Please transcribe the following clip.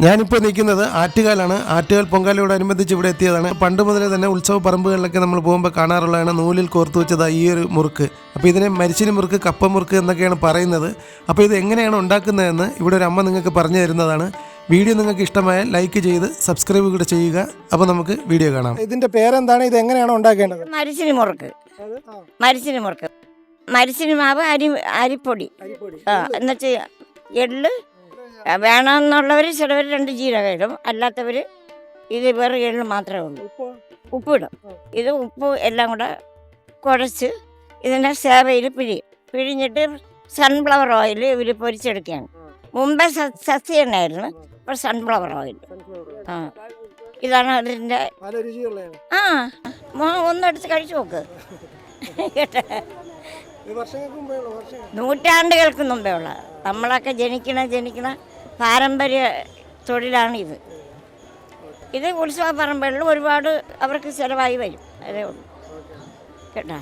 ഞാനിപ്പോൾ നിൽക്കുന്നത് ആറ്റുകാലാണ്. ആറ്റുകാൽ പൊങ്കാലയോടനുബന്ധിച്ച് ഇവിടെ എത്തിയതാണ്. പണ്ട് മുതലേ തന്നെ ഉത്സവ പറമ്പുകളിലൊക്കെ നമ്മൾ പോകുമ്പോൾ കാണാറുള്ളതാണ് നൂലിൽ കോർത്തു വെച്ചത് ഈ ഒരു മുറുക്ക്. അപ്പോൾ ഇതിനെ മരിച്ചിനി മുറുക്ക്, കപ്പ മുറുക്ക് എന്നൊക്കെയാണ് പറയുന്നത്. അപ്പോൾ ഇത് എങ്ങനെയാണ് ഉണ്ടാക്കുന്നതെന്ന് ഇവിടെ ഒരു അമ്മ നിങ്ങൾക്ക് പറഞ്ഞു തരുന്നതാണ്. വീഡിയോ നിങ്ങൾക്ക് ഇഷ്ടമായാൽ ലൈക്ക് ചെയ്ത് സബ്സ്ക്രൈബ് കൂടെ ചെയ്യുക. അപ്പോൾ നമുക്ക് വീഡിയോ കാണാം. ഇതിൻ്റെ പേരെന്താണ്? ഇത് എങ്ങനെയാണ് ഉണ്ടാക്കേണ്ടത്? മരിച്ചിനി മുറുക്ക്. മരിച്ചിനി മുറുക്ക്, മരിച്ചിനി മാവ്, അരിപ്പൊടി, എന്നുവെച്ചാൽ എള്ള് വേണമെന്നുള്ളവർ ചിലവർ 2 ജീരകം ഇടും, അല്ലാത്തവർ ഇത് വേറെ എള്ള് മാത്രമേ ഉള്ളൂ. ഉപ്പിടും. ഇത് ഉപ്പ് എല്ലാം കൂടെ കുഴച്ച് ഇതിനെ സേവയിൽ പിഴിഞ്ഞിട്ട് സൺഫ്ലവർ ഓയിൽ ഇവർ പൊരിച്ചെടുക്കുകയാണ്. മുമ്പേ സസ്യ എണ്ണയായിരുന്നു, ഇപ്പോൾ സൺഫ്ലവർ ഓയിൽ. ഇതാണ് അതിൻ്റെ. ഒന്നെടുത്ത് കഴിച്ചു നോക്ക്. നൂറ്റാണ്ടുകൾക്ക് മുമ്പേ ഉള്ള നമ്മളൊക്കെ ജനിക്കണ പാരമ്പര്യ തൊഴിലാണ് ഇത്. ഇത് ഉത്സവ പറമ്പുകളിൽ ഒരുപാട് അവർക്ക് ചിലവായി വരും. അതേ ഉള്ളൂ കേട്ടോ.